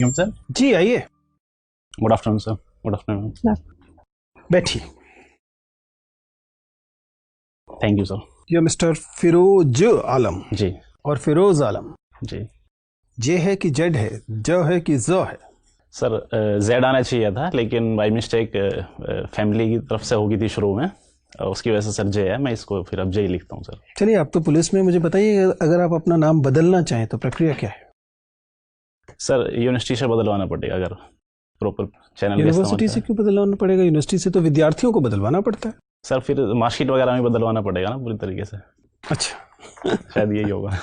Sir ji आइए। Good afternoon sir. Good afternoon. बैठिए। Thank you sir. ये मिस्टर फिरोज आलम जी और फिरोज आलम, जी जे है कि जेड है, ज है कि ज है? सर जेड आना चाहिए था, लेकिन बाई मिस्टेक फैमिली की तरफ से होगी थी शुरू में, उसकी वजह से सर जे है। मैं इसको फिर अब जे ही लिखता हूँ सर। चलिए, आप तो पुलिस में, मुझे बताइए, अगर आप अपना नाम बदलना चाहें तो प्रक्रिया क्या है? सर यूनिवर्सिटी से बदलवाना पड़ेगा अगर प्रॉपर चैनल का इस्तेमाल यूनिवर्सिटी से करें। क्यों बदलवाना पड़ेगा? यूनिवर्सिटी से तो विद्यार्थियों को बदलवाना पड़ता है। सर फिर मार्कशीट वगैरह में बदलवाना पड़ेगा ना पूरी तरीके से। अच्छा शायद यही होगा।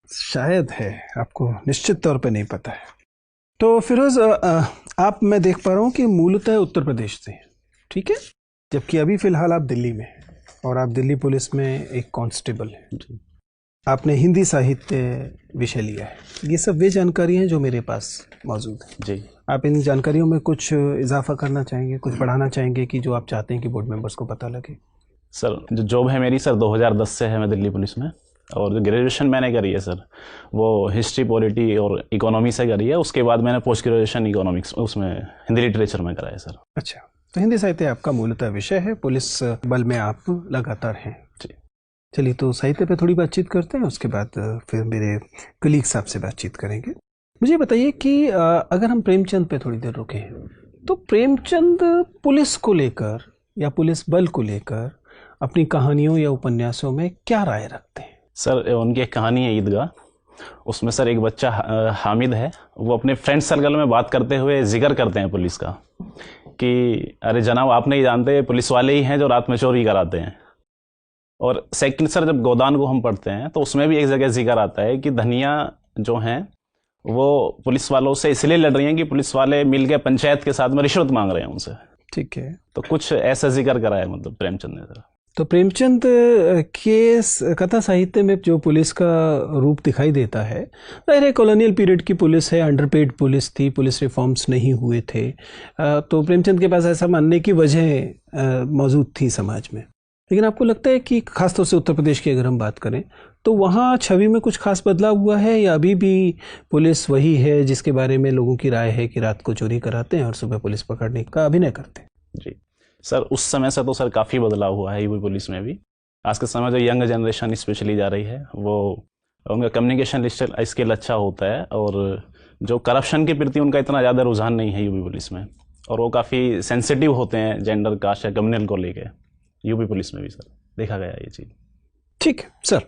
शायद है, आपको निश्चित तौर पे नहीं पता है। तो फिरोज, आप, मैं देख पा रहा हूँ कि मूलतः उत्तर प्रदेश से, ठीक है, जबकि अभी फिलहाल आप दिल्ली में हैं और आप दिल्ली पुलिस में एक कांस्टेबल हैं। जी आपने हिंदी साहित्य विषय लिया है। ये सब वे जानकारी हैं जो मेरे पास मौजूद है। जी आप इन जानकारियों में कुछ इजाफा करना चाहेंगे, कुछ बढ़ाना चाहेंगे कि जो आप चाहते हैं कि बोर्ड मेंबर्स को पता लगे? सर, जो जॉब है मेरी सर 2010 से है मैं दिल्ली पुलिस में, और जो ग्रेजुएशन मैंने करी है सर वो हिस्ट्री, पॉलिटी और इकोनॉमी से करी है। उसके बाद मैंने पोस्ट ग्रेजुएशन इकोनॉमिक्स उसमें हिंदी लिटरेचर में करा है सर। अच्छा, तो हिंदी साहित्य आपका मूलतः विषय है, पुलिस बल में आप लगातार हैं। जी चलिए, तो साहित्य पे थोड़ी बातचीत करते हैं, उसके बाद फिर मेरे कलीग्स आपसे बातचीत करेंगे। मुझे बताइए कि अगर हम प्रेमचंद पे थोड़ी देर रुके हैं, तो प्रेमचंद पुलिस को लेकर या पुलिस बल को लेकर अपनी कहानियों या उपन्यासों में क्या राय रखते हैं? सर, उनकी एक कहानी है ईदगाह। उसमें सर एक बच्चा हामिद है, वो अपने फ्रेंड सर्कल में बात करते हुए जिक्र करते हैं पुलिस का कि अरे जनाब, आप नहीं जानते, पुलिस वाले ही हैं जो रात में चोरी कराते हैं। और सेकंड सर, जब गोदान को हम पढ़ते हैं तो उसमें भी एक जगह जिक्र आता है कि धनिया जो हैं वो पुलिस वालों से इसलिए लड़ रही हैं कि पुलिस वाले मिल के पंचायत के साथ में रिश्वत मांग रहे हैं उनसे। ठीक है, तो कुछ ऐसा जिक्र करा है मतलब प्रेमचंद ने सर। तो प्रेमचंद के कथा साहित्य में जो पुलिस का रूप दिखाई देता है, जाहिर है कॉलोनियल पीरियड की पुलिस है, अंडरपेड पुलिस थी, पुलिस रिफॉर्म्स नहीं हुए थे, तो प्रेमचंद के पास ऐसा मानने की वजह मौजूद थी समाज में। लेकिन आपको लगता है कि खासतौर से उत्तर प्रदेश की अगर हम बात करें तो वहाँ छवि में कुछ खास बदलाव हुआ है, या अभी भी पुलिस वही है जिसके बारे में लोगों की राय है कि रात को चोरी कराते हैं और सुबह पुलिस पकड़ने का अभिनय करते हैं? जी सर, उस समय से तो सर काफ़ी बदलाव हुआ है यूपी पुलिस में भी। आज के समय जो यंग जनरेशन स्पेशली जा रही है, वो उनका कम्युनिकेशन स्किल अच्छा होता है, और जो करप्शन के प्रति उनका इतना ज़्यादा रुझान नहीं है यूपी पुलिस में, और वो काफ़ी सेंसिटिव होते हैं जेंडर, कास्ट या कम्युनल को लेके यूपी पुलिस में भी सर देखा गया ये चीज़। ठीक है सर।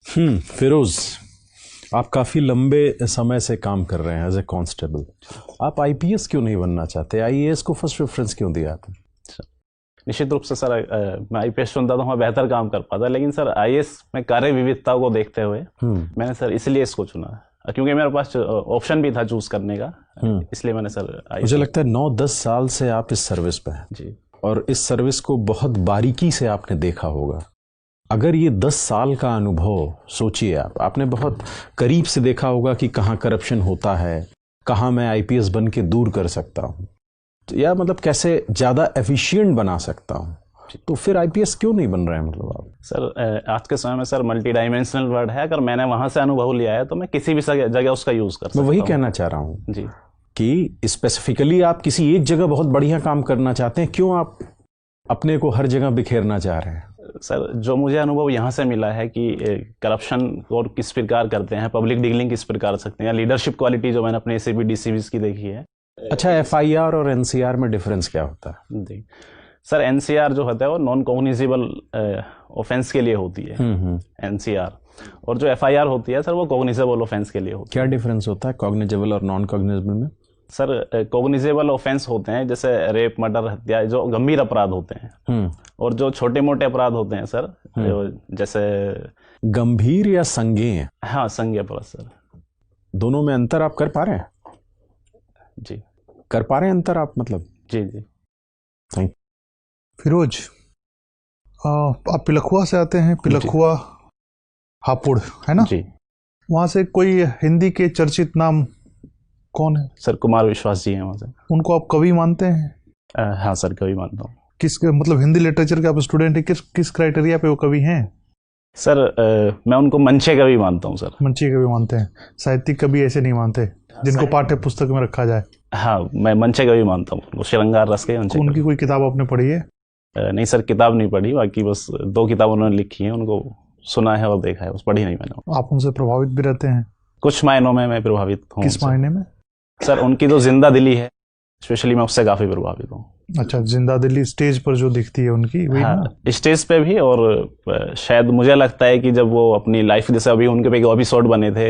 फिरोज, आप काफ़ी लंबे समय से काम कर रहे हैं एज ए कांस्टेबल। आप आईपीएस क्यों नहीं बनना चाहते? आईएएस को फर्स्ट प्रेफरेंस क्यों दिया आपने? निश्चित रूप से सर, मैं आईपीएस चुनता तो मैं बेहतर काम कर पाता, लेकिन सर आईएएस में कार्य विविधता को देखते हुए मैंने सर इसलिए इसको चुना, क्योंकि मेरे पास ऑप्शन भी था चूज करने का, इसलिए मैंने सर मुझे लगता है 9-10 साल से आप इस सर्विस पे हैं जी, और इस सर्विस को बहुत बारीकी से आपने देखा होगा। अगर ये 10 साल का अनुभव सोचिए, आपने बहुत करीब से देखा होगा कि कहाँ करप्शन होता है, कहाँ मैं आईपीएस बन के दूर कर सकता हूँ, या मतलब कैसे ज़्यादा एफिशिएंट बना सकता हूँ, तो फिर आईपीएस क्यों नहीं बन रहे हैं मतलब आप? सर आज के समय में सर मल्टी डायमेंशनल वर्ड है, अगर मैंने वहाँ से अनुभव लिया है तो मैं किसी भी जगह उसका यूज़ कर सकता हूँ। मैं वही कहना चाह रहा हूँ जी कि स्पेसिफिकली आप किसी एक जगह बहुत बढ़िया काम करना चाहते हैं, क्यों आप अपने को हर जगह बिखेरना चाह रहे हैं? सर, जो मुझे अनुभव यहाँ से मिला है कि करप्शन और किस प्रकार करते हैं, पब्लिक डीलिंग किस प्रकार सकते हैं, लीडरशिप क्वालिटी जो मैंने अपने एसीपी डीसीबीज की देखी है। अच्छा, एफआईआर और एनसीआर में डिफरेंस क्या होता है? जी सर, एनसीआर जो होता है वो नॉन कॉग्निजेबल ऑफेंस के लिए होती है एनसीआर, और जो एफआईआर होती है सर वो कॉग्निजेबल ऑफेंस के लिए होती है। क्या डिफरेंस होता है कॉग्निजेबल और नॉन कॉग्निजेबल में? सर, कॉग्निजेबल ऑफेंस होते हैं जैसे रेप, मर्डर, हत्या, जो गंभीर अपराध होते हैं, और जो छोटे मोटे अपराध होते हैं सर, जैसे गंभीर या संज्ञेय? हाँ, संज्ञेय अपराध सर। दोनों में अंतर आप कर पा रहे हैं? जी कर पा रहे हैं अंतर आप, मतलब? जी जी थैंक। फिरोज, आप पिलखुआ से आते हैं, पिलखुआ हापुड़ है ना जी। वहाँ से कोई हिंदी के चर्चित नाम कौन है? सर, कुमार विश्वास जी हैं वहाँ से। उनको आप कवि मानते हैं? हाँ सर, कवि मानता हूँ। किस मतलब हिंदी लिटरेचर के आप स्टूडेंट हैं, किस क्राइटेरिया पे वो कवि हैं? सर मैं उनको मंचे कवि मानता हूँ सर। मंची कवि मानते हैं, साहित्यिक कवि ऐसे नहीं मानते? जिनको पाठ्य पुस्तक में रखा जाए? हाँ, मैं मंचे कवि मानता हूँ वो श्रृंगार रस के मंचे उनकी कोई किताब आपने पढ़ी है? नहीं सर, किताब नहीं पढ़ी, बाकी बस 2 किताब उन्होंने लिखी हैं, उनको सुना है और देखा है, बस पढ़ी नहीं मैंने। आप उनसे प्रभावित भी रहते हैं? कुछ मायनों में मैं प्रभावित हूँ। किस मायने में? सर उनकी जो जिंदा दिली है स्पेशली, मैं उससे काफ़ी प्रभावित हूँ। अच्छा, जिंदा दिली स्टेज पर जो दिखती है उनकी, वही ना? हाँ, स्टेज पे भी, और शायद मुझे लगता है कि जब वो अपनी लाइफ, जैसे अभी उनके पे एपिसोड बने थे,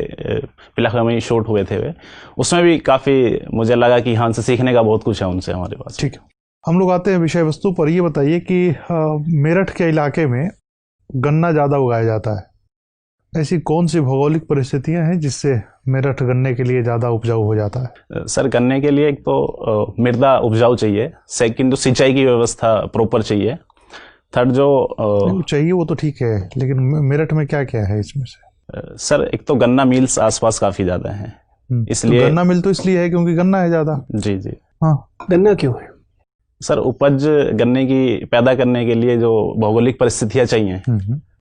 पिलखुआ में शूट हुए थे वे, उसमें भी काफ़ी मुझे लगा कि हाँ, से सीखने का बहुत कुछ है उनसे हमारे पास। ठीक है, हम लोग आते हैं विषय वस्तु पर। ये बताइए कि मेरठ के इलाके में गन्ना ज़्यादा उगाया जाता है, ऐसी कौन सी भौगोलिक परिस्थितियां हैं जिससे मेरठ गन्ने के लिए ज़्यादा उपजाऊ हो जाता है? सर गन्ने के लिए एक तो मृदा उपजाऊ चाहिए, सेकंड जो सिंचाई की व्यवस्था प्रॉपर चाहिए, थर्ड जो चाहिए वो तो ठीक है, लेकिन मेरठ में क्या क्या है इसमें से? सर एक तो गन्ना मिल्स आसपास काफ़ी ज़्यादा हैं, इसलिए तो गन्ना मिल तो इसलिए है क्योंकि गन्ना है ज़्यादा। जी जी। हाँ, गन्ना क्यों है? सर उपज गन्ने की पैदा करने के लिए जो भौगोलिक परिस्थितियाँ चाहिए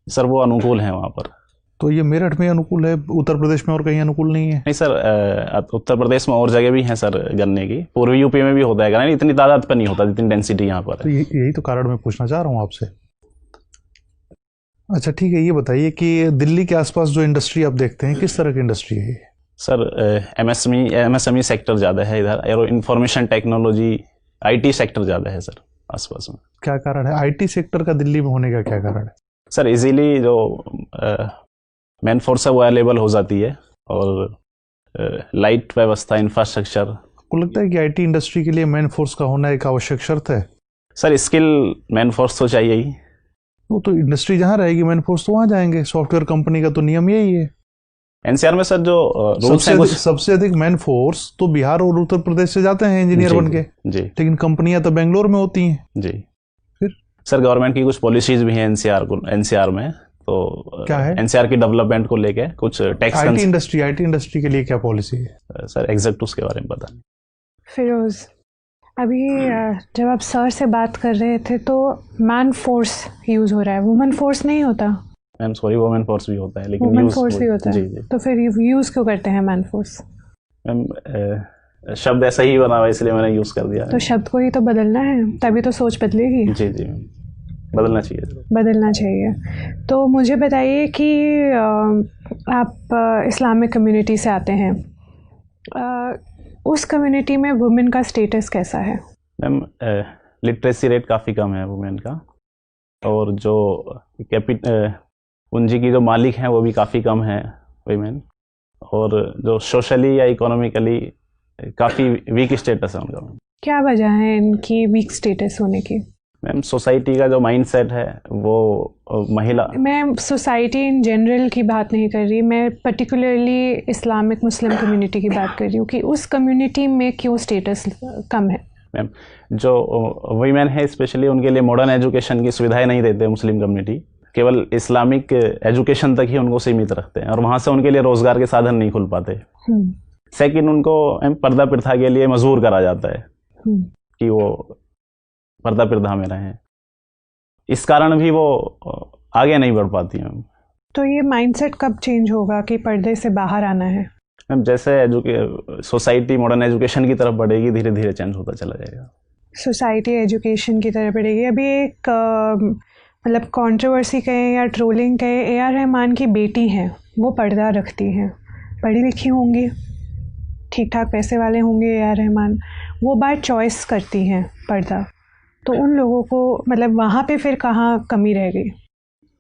सर, वो अनुकूल हैं वहाँ पर। तो ये मेरठ में अनुकूल है, उत्तर प्रदेश में और कहीं अनुकूल नहीं है? नहीं सर, उत्तर प्रदेश में और जगह भी हैं सर गन्ने की, पूर्वी यूपी में भी होता है गन्ना, इतनी तादाद पर नहीं होता जितनी डेंसिटी यहाँ पर तो है। यही तो कारण मैं पूछना चाह रहा हूँ आपसे। अच्छा ठीक है, ये बताइए कि दिल्ली के आसपास जो इंडस्ट्री आप देखते हैं, किस तरह की इंडस्ट्री है ये? सर एमएसएमई सेक्टर ज़्यादा है इधर, arrow information technology, IT sector ज़्यादा है सर आसपास में। क्या कारण है आईटी सेक्टर का दिल्ली में होने का, क्या कारण है? सर इजीली जो मैन फोर्स है वो अवेलेबल हो जाती है, और लाइट व्यवस्था, इंफ्रास्ट्रक्चर। आपको लगता है कि आईटी इंडस्ट्री के लिए मैन फोर्स का होना एक आवश्यक शर्त है? सर स्किल मैन फोर्स तो चाहिए ही। वो तो इंडस्ट्री जहाँ रहेगी मैन फोर्स तो वहाँ जाएंगे, सॉफ्टवेयर कंपनी का तो नियम यही है। एनसीआर में सर जो रूल्स हैं, सबसे अधिक मैन फोर्स तो बिहार और उत्तर प्रदेश से जाते हैं इंजीनियर बन के जी, लेकिन कंपनियां तो बेंगलोर में होती हैं जी। फिर सर गवर्नमेंट की कुछ पॉलिसीज भी हैं एनसीआर में, तो क्या है? एनसीआर की डेवलपमेंट को लेके कुछ टैक्स। आईटी इंडस्ट्री के लिए क्या पॉलिसी है सर? एग्जैक्ट उसके बारे में पता नहीं। फिरोज, अभी जब आप सर से बात कर रहे थे तो मैन फोर्स यूज हो रहा है, वुमेन फोर्स नहीं होता? मैम सॉरी, वुमेन फोर्स भी होता है, लेकिन वुमेन फोर्स भी होता है। जी जी। तो फिर यूज क्यों करते हैं मैन फोर्स? मैम शब्द ऐसा ही बना हुआ इसलिए मैंने यूज कर दिया। तो शब्द को ही तो बदलना है, तभी तो सोच बदलेगी। जी जी, बदलना चाहिए। बदलना चाहिए। तो मुझे बताइए कि आप इस्लामिक कम्युनिटी से आते हैं, उस कम्युनिटी में वुमेन का स्टेटस कैसा है? मैम लिटरेसी रेट काफ़ी कम है वुमेन का, और जो पूंजी की जो मालिक हैं वो भी काफ़ी कम है वुमेन, और जो सोशली या इकोनॉमिकली काफ़ी वीक स्टेटस है उनका। क्या वजह है इनकी वीक स्टेटस होने की? मैम सोसाइटी का जो माइंडसेट है वो महिला, मैं सोसाइटी इन जनरल की बात नहीं कर रही, मैं पर्टिकुलरली इस्लामिक मुस्लिम कम्युनिटी की बात कर रही हूँ कि उस कम्युनिटी में क्यों स्टेटस कम है? मैम जो वीमेन है स्पेशली उनके लिए मॉडर्न एजुकेशन की सुविधाएं नहीं देते मुस्लिम कम्युनिटी, केवल इस्लामिक एजुकेशन तक ही उनको सीमित रखते हैं, और वहाँ से उनके लिए रोजगार के साधन नहीं खुल पाते। सेकंड, उनको पर्दा प्रथा के लिए मजबूर करा जाता है कि वो पर्दा प्रथा में रहें, इस कारण भी वो आगे नहीं बढ़ पाती हैं। तो ये माइंडसेट कब चेंज होगा कि पर्दे से बाहर आना है? मैम जैसे सोसाइटी मॉडर्न एजुकेशन की तरफ बढ़ेगी, धीरे धीरे चेंज होता चला जाएगा। सोसाइटी एजुकेशन की तरफ बढ़ेगी। अभी एक मतलब कंट्रोवर्सी कहें या ट्रोलिंग कहें, ए आर रहमान की बेटी हैं, वो पर्दा रखती हैं, पढ़ी लिखी होंगी, ठीक ठाक पैसे वाले होंगे ए आर रहमान, वो बाय चॉइस करती हैं पर्दा, तो उन लोगों को मतलब वहाँ पे फिर कहाँ कमी रह गई?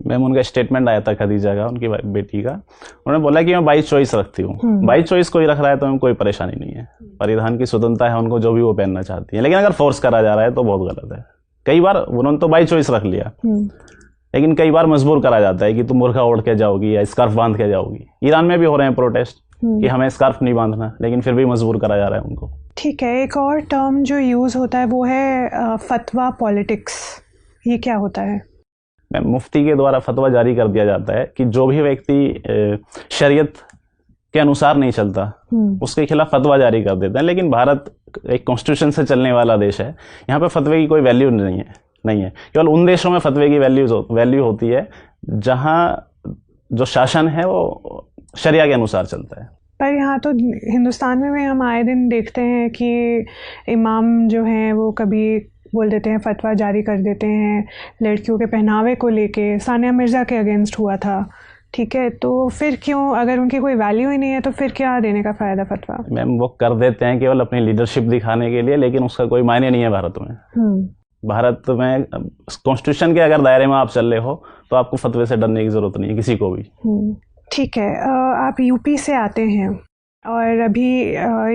मैम उनका स्टेटमेंट आया था खदीजा का, उनकी बेटी का, उन्होंने बोला कि मैं बाई चॉइस रखती हूँ। बाई चॉइस कोई रख रहा है तो हमें कोई परेशानी नहीं है, परिधान की स्वतंत्रता है उनको, जो भी वो पहनना चाहती है, लेकिन अगर फोर्स करा जा रहा है तो बहुत गलत है। कई बार उन्होंने तो बाई चॉइस रख लिया, लेकिन कई बार मजबूर करा जाता है कि तुम मुर्खा ओढ़ के जाओगी या स्कार्फ बांध के जाओगी। ईरान में भी हो रहे हैं प्रोटेस्ट कि हमें स्कार्फ नहीं बांधना, लेकिन फिर भी मजबूर करा जा रहा है उनको। ठीक है, एक और टर्म जो यूज़ होता है वो है फतवा पॉलिटिक्स, ये क्या होता है? मैम मुफ्ती के द्वारा फतवा जारी कर दिया जाता है कि जो भी व्यक्ति शरीयत के अनुसार नहीं चलता उसके खिलाफ फतवा जारी कर देते हैं। लेकिन भारत एक कॉन्स्टिट्यूशन से चलने वाला देश है, यहाँ पे फतवे की कोई वैल्यू नहीं है। केवल उन देशों में फतवे की वैल्यू होती है जहाँ जो शासन है वो शरिया के अनुसार चलता है। पर यहाँ तो हिंदुस्तान में भी हम आए दिन देखते हैं कि इमाम जो हैं वो कभी बोल देते हैं, फतवा जारी कर देते हैं लड़कियों के पहनावे को लेके। सानिया मिर्ज़ा के अगेंस्ट हुआ था, ठीक है, तो फिर क्यों, अगर उनकी कोई वैल्यू ही नहीं है तो फिर क्या देने का फ़ायदा फतवा? मैम वो कर देते हैं केवल अपनी लीडरशिप दिखाने के लिए, लेकिन उसका कोई मायने नहीं है भारत में। भारत में कॉन्स्टिट्यूशन के अगर दायरे में आप चल रहे हो तो आपको फतवे से डरने की ज़रूरत नहीं है किसी को भी। ठीक है, आप यूपी से आते हैं और अभी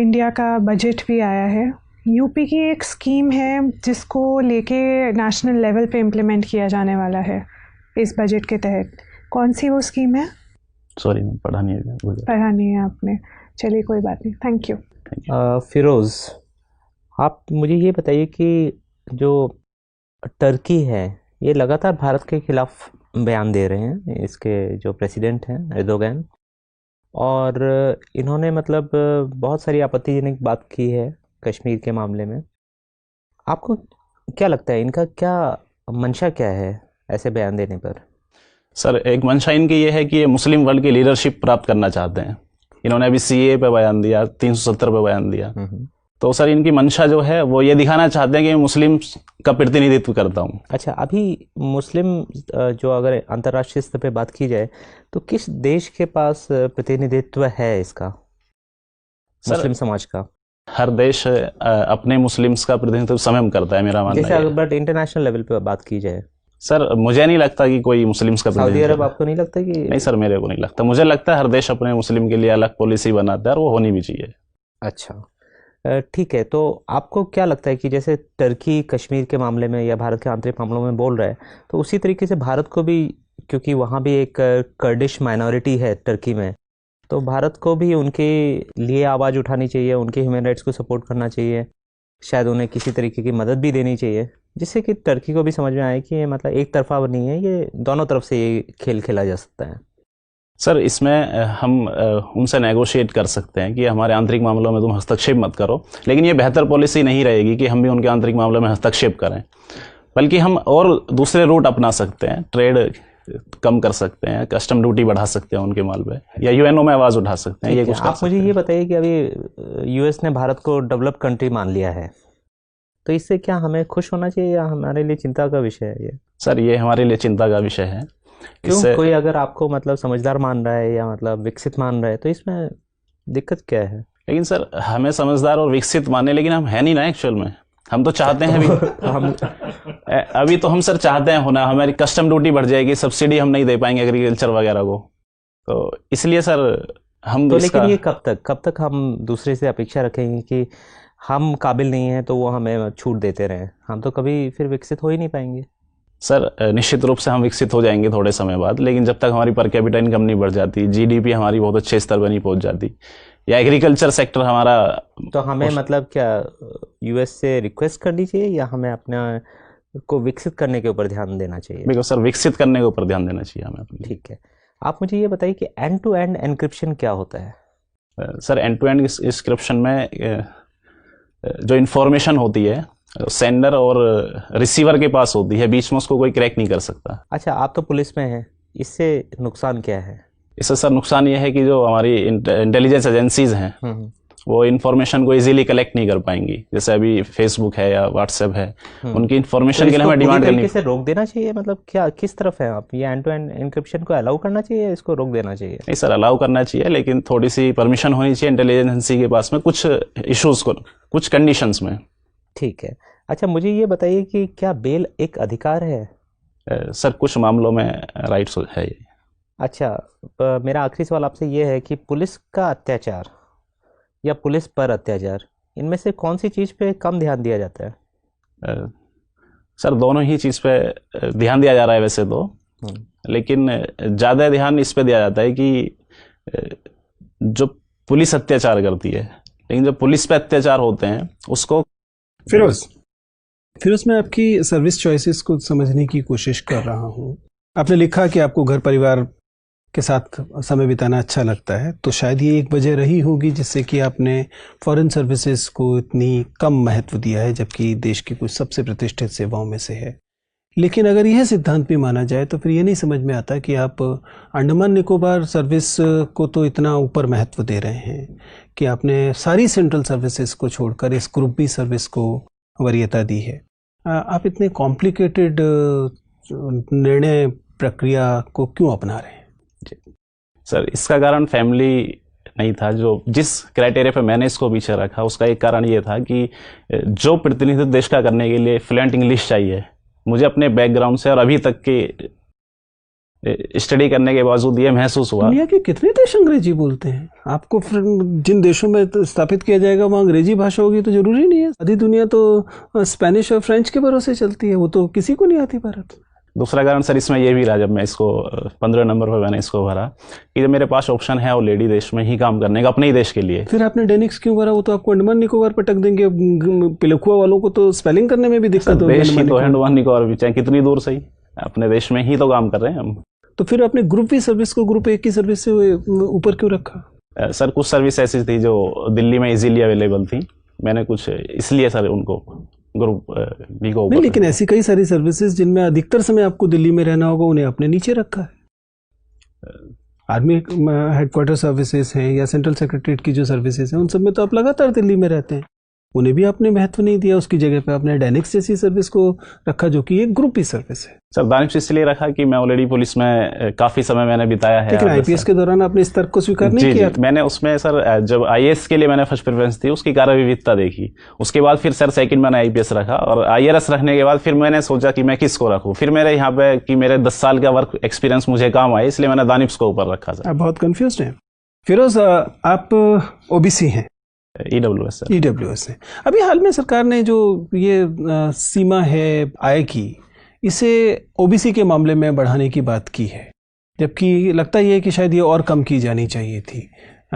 इंडिया का बजट भी आया है। यूपी की एक स्कीम है जिसको लेके नेशनल लेवल पे इम्प्लीमेंट किया जाने वाला है इस बजट के तहत। कौन सी वो स्कीम है? सॉरी पढ़ा नहीं है आपने, चलिए कोई बात नहीं, थैंक यू। फिरोज़, आप मुझे ये बताइए कि जो टर्की है ये लगातार भारत के खिलाफ बयान दे रहे हैं, इसके जो प्रेसिडेंट हैं एर्दोगन, और इन्होंने मतलब बहुत सारी आपत्तिजनक बात की है कश्मीर के मामले में। आपको क्या लगता है इनका क्या मंशा क्या है ऐसे बयान देने पर? सर एक मंशा इनकी ये है कि ये मुस्लिम वर्ल्ड की लीडरशिप प्राप्त करना चाहते हैं। इन्होंने अभी सीए पे बयान दिया, 370 पे बयान दिया, तो सर इनकी मंशा जो है वो ये दिखाना चाहते हैं कि मैं मुस्लिम का प्रतिनिधित्व करता हूँ। अच्छा, अभी मुस्लिम जो अगर अंतर्राष्ट्रीय स्तर पे बात की जाए तो किस देश के पास प्रतिनिधित्व है इसका, मुस्लिम समाज का? हर देश अपने मुस्लिम्स का प्रतिनिधित्व स्वयं करता है, मेरा मानना है। बट इंटरनेशनल लेवल पे बात की जाए सर मुझे नहीं लगता कि कोई मुस्लिम्स का सऊदी अरब, आपको नहीं लगता कि? नहीं सर, मेरे को नहीं लगता। मुझे लगता है हर देश अपने मुस्लिम के लिए अलग पॉलिसी बनाता है और वो होनी भी चाहिए। अच्छा ठीक है, तो आपको क्या लगता है कि जैसे टर्की कश्मीर के मामले में या भारत के आंतरिक मामलों में बोल रहा है, तो उसी तरीके से भारत को भी, क्योंकि वहाँ भी एक कर्डिश माइनॉरिटी है टर्की में, तो भारत को भी उनके लिए आवाज़ उठानी चाहिए, उनके ह्यूमन राइट्स को सपोर्ट करना चाहिए, शायद उन्हें किसी तरीके की मदद भी देनी चाहिए, जिससे कि टर्की को भी समझ में आए कि ये मतलब एक तरफा नहीं है, ये दोनों तरफ से ये खेल खेला जा सकता है। सर इसमें हम उनसे नेगोशिएट कर सकते हैं कि हमारे आंतरिक मामलों में तुम हस्तक्षेप मत करो, लेकिन ये बेहतर पॉलिसी नहीं रहेगी कि हम भी उनके आंतरिक मामलों में हस्तक्षेप करें, बल्कि हम और दूसरे रूट अपना सकते हैं। ट्रेड कम कर सकते हैं, कस्टम ड्यूटी बढ़ा सकते हैं उनके माल पे, या यूएनओ में आवाज़ उठा सकते हैं। ये कुछ आप मुझे ये बताइए कि अभी यूएस ने भारत को डेवलप कंट्री मान लिया है, तो इससे क्या हमें खुश होना चाहिए या हमारे लिए चिंता का विषय है ये? सर ये हमारे लिए चिंता का विषय है। क्यों? कोई अगर आपको मतलब समझदार मान रहा है या मतलब विकसित मान रहा है तो इसमें दिक्कत क्या है? लेकिन सर हमें समझदार और विकसित माने, लेकिन हम है नहीं ना एक्चुअल में। हम तो चाहते हैं अभी तो हम सर चाहते हैं होना, हमारी कस्टम ड्यूटी बढ़ जाएगी, सब्सिडी हम नहीं दे पाएंगे एग्रीकल्चर वगैरह को, तो इसलिए सर हम तो लेकिन ये कब तक हम दूसरे से अपेक्षा रखेंगे कि हम काबिल नहीं हैं तो वो हमें छूट देते रहें? हम तो कभी फिर विकसित हो ही नहीं पाएंगे। सर निश्चित रूप से हम विकसित हो जाएंगे थोड़े समय बाद, लेकिन जब तक हमारी पर कैपिटा इनकम नहीं बढ़ जाती, जीडीपी हमारी बहुत अच्छे स्तर पर नहीं पहुंच जाती, या एग्रीकल्चर सेक्टर हमारा, तो हमें मतलब क्या यूएस से रिक्वेस्ट करनी चाहिए या हमें अपना को विकसित करने के ऊपर ध्यान देना चाहिए? बिल्कुल सर, विकसित करने के ऊपर ध्यान देना चाहिए हमें। ठीक है, आप मुझे ये बताइए कि एंड टू एंड एन्क्रिप्शन क्या होता है? Sir end to end encryption में जो इन्फॉर्मेशन होती है सेंडर और रिसीवर के पास होती है, बीच में उसको कोई क्रैक नहीं कर सकता। अच्छा, आप तो पुलिस में हैं, इससे नुकसान क्या है? इससे सर नुकसान ये है कि जो हमारी इंटेलिजेंस एजेंसीज हैं वो इन्फॉर्मेशन को इजीली कलेक्ट नहीं कर पाएंगी। जैसे अभी फेसबुक है या व्हाट्सएप है, उनकी इन्फॉर्मेशन तो के लिए हमें डिमांड करनी से रोक देना चाहिए, मतलब क्या किस तरफ है आप? ये एंड टू एंड एन्क्रिप्शन को अलाउ करना चाहिए या इसको रोक देना चाहिए? नहीं सर, अलाउ करना चाहिए, लेकिन थोड़ी सी परमिशन होनी चाहिए इंटेलिजेंस एजेंसी के पास में कुछ इशूज़ को, कुछ कंडीशंस में। ठीक है, अच्छा मुझे ये बताइए कि क्या बेल एक अधिकार है? सर कुछ मामलों में राइट्स है ये। अच्छा, मेरा आखिरी सवाल आपसे ये है कि पुलिस का अत्याचार या पुलिस पर अत्याचार, इनमें से कौन सी चीज़ पे कम ध्यान दिया जाता है? सर दोनों ही चीज़ पे ध्यान दिया जा रहा है वैसे तो, लेकिन ज़्यादा ध्यान इस पे दिया जाता है कि जो पुलिस अत्याचार करती है, लेकिन जो पुलिस पे अत्याचार होते हैं उसको। फिरोज मैं आपकी सर्विस चॉइसेस को समझने की कोशिश कर रहा हूँ। आपने लिखा कि आपको घर परिवार के साथ समय बिताना अच्छा लगता है, तो शायद ये एक वजह रही होगी जिससे कि आपने फॉरेन सर्विसेज को इतनी कम महत्व दिया है, जबकि देश की कुछ सबसे प्रतिष्ठित सेवाओं में से है। लेकिन अगर यह सिद्धांत भी माना जाए तो फिर ये नहीं समझ में आता कि आप अंडमान निकोबार सर्विस को तो इतना ऊपर महत्व दे रहे हैं कि आपने सारी सेंट्रल सर्विसेज को छोड़कर इस ग्रुप बी सर्विस को वरीयता दी है। आप इतने कॉम्प्लिकेटेड निर्णय प्रक्रिया को क्यों अपना रहे हैं? सर, इसका कारण फैमिली नहीं था। जो जिस क्राइटेरिया पे मैंने इसको पीछे रखा उसका एक कारण ये था कि जो प्रतिनिधित्व देश का करने के लिए फ्लुएंट इंग्लिश चाहिए, मुझे अपने बैकग्राउंड से और अभी तक के स्टडी करने के बावजूद ये महसूस हुआ। दुनिया के कितने देश अंग्रेजी बोलते हैं? आपको जिन देशों में स्थापित किया जाएगा वहाँ अंग्रेजी भाषा होगी तो जरूरी नहीं है। आधी दुनिया तो स्पेनिश और फ्रेंच के भरोसे चलती है, वो तो किसी को नहीं आती भारत। दूसरा कारण सर इसमें यह भी रहा, जब मैं इसको 15 नंबर पर मैंने इसको भरा, कि जब मेरे पास ऑप्शन है ऑलरेडी देश में ही काम करने का अपने ही देश के लिए। फिर आपने डेनिक्स क्यों भरा? वो तो आपको अंडमान निकोबार पर टक देंगे। पिलखुआ वालों को तो स्पेलिंग करने में भी दिक्कत होगी। देश ही तो अंडमान निकोबार भी, चाहे कितनी दूर सही, अपने देश में ही तो काम कर रहे हैं हम। तो फिर आपने ग्रुप बी सर्विस को ग्रुप ए की सर्विस से ऊपर क्यों रखा? सर कुछ सर्विस ऐसी थी जो दिल्ली में इजीली अवेलेबल थी, मैंने कुछ इसलिए सर उनको ग्रुप बी को नहीं, लेकिन ऐसी कई सारी सर्विसेज जिनमें अधिकतर समय आपको दिल्ली में रहना होगा, उन्हें आपने नीचे रखा है। आर्मी हेडक्वार्टर सर्विसेज हैं या सेंट्रल सेक्रेटरीट की जो सर्विसेज हैं, उन सब में तो आप लगातार दिल्ली में रहते हैं, उन्हें भी आपने महत्व नहीं दिया। उसकी जगह पे आपने डेनिक्स जैसी सर्विस को रखा जो कि एक ग्रुप ही सर्विस है। सर दानिश इसलिए रखा कि मैं ऑलरेडी पुलिस में काफी समय मैंने बिताया है। लेकिन आईपीएस के दौरान आपने इस तर्क को स्वीकार नहीं किया? मैंने उसमें सर जब आईएएस के लिए मैंने फर्स्ट प्रेफरेंस थी, उसकी कार्य विविधता देखी, उसके बाद फिर सर सेकंड मैंने आईपीएस रखा, और आईआरएस रखने के बाद फिर मैंने सोचा कि मैं किसको रखूं। फिर मेरे यहाँ पे कि मेरे 10 साल का वर्क एक्सपीरियंस मुझे काम आए, इसलिए मैंने दानिश को ऊपर रखा। सर आप बहुत कंफ्यूज हैं। फिरोज, आप ओबीसी हैं? EWS sir. ईडब्ल्यूएस है। अभी हाल में सरकार ने जो ये सीमा है आय की, इसे ओबीसी के मामले में बढ़ाने की बात की है, जबकि लगता ही है कि शायद ये और कम की जानी चाहिए थी।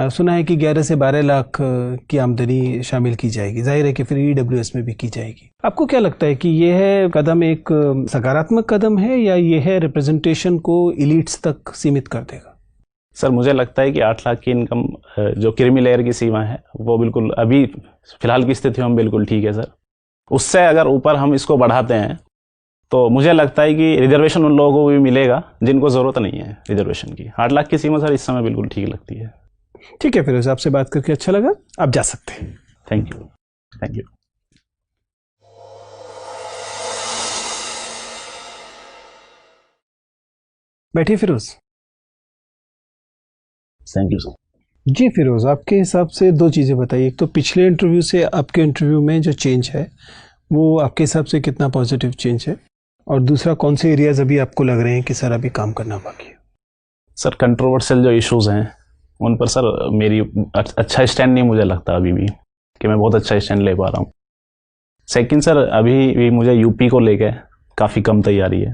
सुना है कि 11 से 12 लाख की आमदनी शामिल की जाएगी। जाहिर है कि फिर ईडब्ल्यूएस में भी की जाएगी। आपको क्या लगता है कि यह कदम एक सकारात्मक कदम है या यह है रिप्रेजेंटेशन को इलीट्स तक सीमित कर देगा? सर मुझे लगता है कि 8 लाख की इनकम जो क्रीमी लेयर की सीमा है वो बिल्कुल अभी फिलहाल की स्थिति में बिल्कुल ठीक है सर। उससे अगर ऊपर हम इसको बढ़ाते हैं तो मुझे लगता है कि रिजर्वेशन उन लोगों को भी मिलेगा जिनको ज़रूरत नहीं है रिजर्वेशन की। 8 लाख की सीमा सर इस समय बिल्कुल ठीक लगती है। ठीक है, फिर आपसे बात करके अच्छा लगा। आप जा सकते हैं। Thank you. Thank you. बैठिए फिरोज। Thank you sir. जी फिरोज, आपके हिसाब से दो चीज़ें बताइए। एक तो पिछले इंटरव्यू से आपके इंटरव्यू में जो चेंज है वो आपके हिसाब से कितना पॉजिटिव चेंज है, और दूसरा कौन से एरियाज अभी आपको लग रहे हैं कि सर अभी काम करना बाकी है? सर कंट्रोवर्शियल जो इश्यूज हैं उन पर सर मेरी अच्छा स्टैंड नहीं मुझे लगता अभी भी कि मैं बहुत अच्छा स्टैंड ले पा रहा हूँ। सेकंड सर अभी भी मुझे यूपी को लेके काफ़ी कम तैयारी है,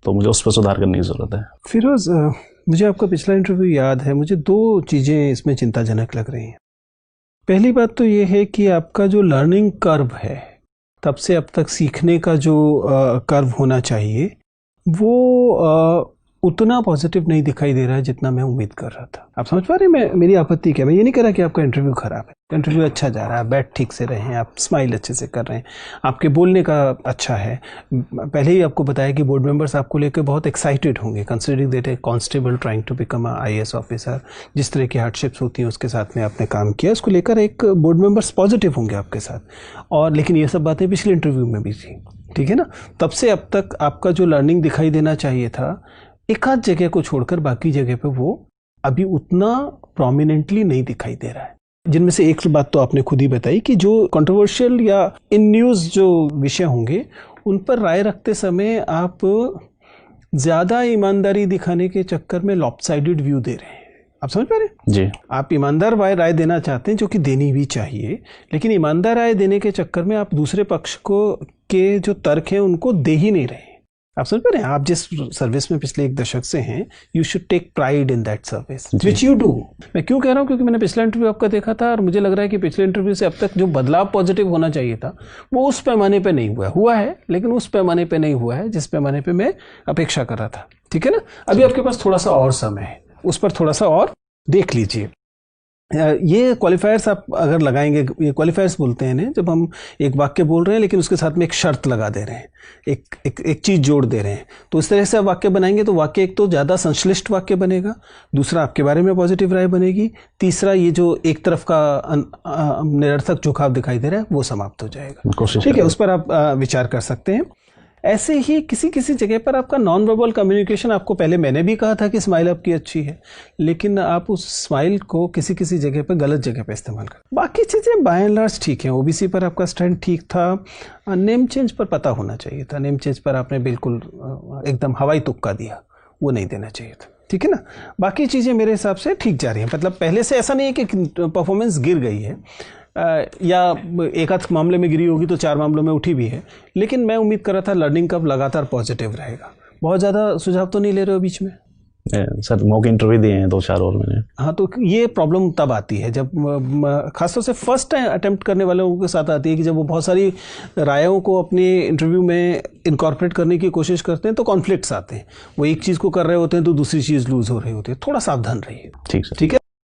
तो मुझे उस पर सुधार करने की ज़रूरत है। फिरोज, मुझे आपका पिछला इंटरव्यू याद है। मुझे दो चीज़ें इसमें चिंताजनक लग रही हैं। पहली बात तो ये है कि आपका जो लर्निंग कर्व है, तब से अब तक सीखने का जो कर्व होना चाहिए, वो उतना पॉजिटिव नहीं दिखाई दे रहा है जितना मैं उम्मीद कर रहा था। आप समझ पा रहे हैं मेरी आपत्ति क्या? मैं ये नहीं कह रहा कि आपका इंटरव्यू खराब है। इंटरव्यू अच्छा जा रहा है, बैठ ठीक से रहे हैं, आप स्माइल अच्छे से कर रहे हैं, आपके बोलने का अच्छा है। पहले ही आपको बताया कि बोर्ड मेंबर्स आपको लेकर बहुत एक्साइटेड होंगे, considering that a constable trying to become a IAS officer. जिस तरह की हार्डशिप्स होती हैं उसके साथ में आपने काम किया, उसको लेकर एक बोर्ड मेंबर्स पॉजिटिव होंगे आपके साथ। और लेकिन ये सब बातें पिछले इंटरव्यू में भी थी, ठीक है ना? तब से अब तक आपका जो लर्निंग दिखाई देना चाहिए था, एक आध जगह को छोड़कर बाकी जगह पे वो अभी उतना प्रोमिनेंटली नहीं दिखाई दे रहा है। जिनमें से एक बात तो आपने खुद ही बताई कि जो कंट्रोवर्शियल या इन न्यूज़ जो विषय होंगे उन पर राय रखते समय आप ज़्यादा ईमानदारी दिखाने के चक्कर में लॉपसाइडेड व्यू दे रहे हैं। आप समझ पा रहे हैं? जी। आप ईमानदार राय देना चाहते हैं, जो कि देनी भी चाहिए, लेकिन ईमानदार राय देने के चक्कर में आप दूसरे पक्ष को के जो तर्क हैं उनको दे ही नहीं रहे। आप समझ पा रहे हैं? आप जिस सर्विस में पिछले 1 दशक से हैं, you should take pride in that service which you do. मैं क्यों कह रहा हूँ? क्योंकि मैंने पिछला इंटरव्यू आपका देखा था और मुझे लग रहा है कि पिछले इंटरव्यू से अब तक जो बदलाव पॉजिटिव होना चाहिए था वो उस पैमाने पे नहीं हुआ है, लेकिन उस पैमाने पे नहीं हुआ है जिस पैमाने पे मैं अपेक्षा कर रहा था। ठीक है ना? अभी आपके पास थोड़ा सा और समय है, उस पर थोड़ा सा और देख लीजिए। ये क्वालिफायर्स आप अगर लगाएंगे, ये क्वालिफायर्स बोलते हैं इन्हें, जब हम एक वाक्य बोल रहे हैं लेकिन उसके साथ में एक शर्त लगा दे रहे हैं, एक चीज़ जोड़ दे रहे हैं, तो इस तरह से आप वाक्य बनाएंगे तो वाक्य एक तो ज़्यादा संश्लिष्ट वाक्य बनेगा, दूसरा आपके बारे में पॉजिटिव राय बनेगी, तीसरा ये जो एक तरफ का निरर्थक झुकाव दिखाई दे रहा है वो समाप्त हो जाएगा। ठीक है, उस पर आप विचार कर सकते हैं। ऐसे ही किसी किसी जगह पर आपका नॉन वर्बल कम्युनिकेशन, आपको पहले मैंने भी कहा था कि स्माइल आपकी अच्छी है, लेकिन आप उस स्माइल को किसी किसी जगह पर गलत जगह पर इस्तेमाल कर। बाकी चीज़ें बाय एंड लार्ज ठीक हैं। ओबीसी पर आपका स्टैंड ठीक था, नेम चेंज पर पता होना चाहिए था, नेम चेंज पर आपने बिल्कुल एकदम हवाई तुक्का दिया, वो नहीं देना चाहिए था। ठीक है ना, बाकी चीज़ें मेरे हिसाब से ठीक जा रही हैं। मतलब पहले से ऐसा नहीं है कि परफॉर्मेंस गिर गई है, या एक आध मामले में गिरी होगी तो 4 मामलों में उठी भी है, लेकिन मैं उम्मीद कर रहा था लर्निंग कर्व लगातार पॉजिटिव रहेगा। बहुत ज़्यादा सुझाव तो नहीं ले रहे हो बीच में? सर मॉक इंटरव्यू दिए हैं 2-4 और मैंने। हाँ, तो ये प्रॉब्लम तब आती है जब खासतौर से फर्स्ट अटेम्प्ट करने वालों के साथ आती है कि जब वो बहुत सारी रायों को अपने इंटरव्यू में इनकॉर्पोरेट करने की कोशिश करते हैं तो कॉन्फ्लिक्ट्स आते हैं। वो एक चीज़ को कर रहे होते हैं तो दूसरी चीज़ लूज हो रही होती है। थोड़ा सावधान रहिए। ठीक सर। ठीक है।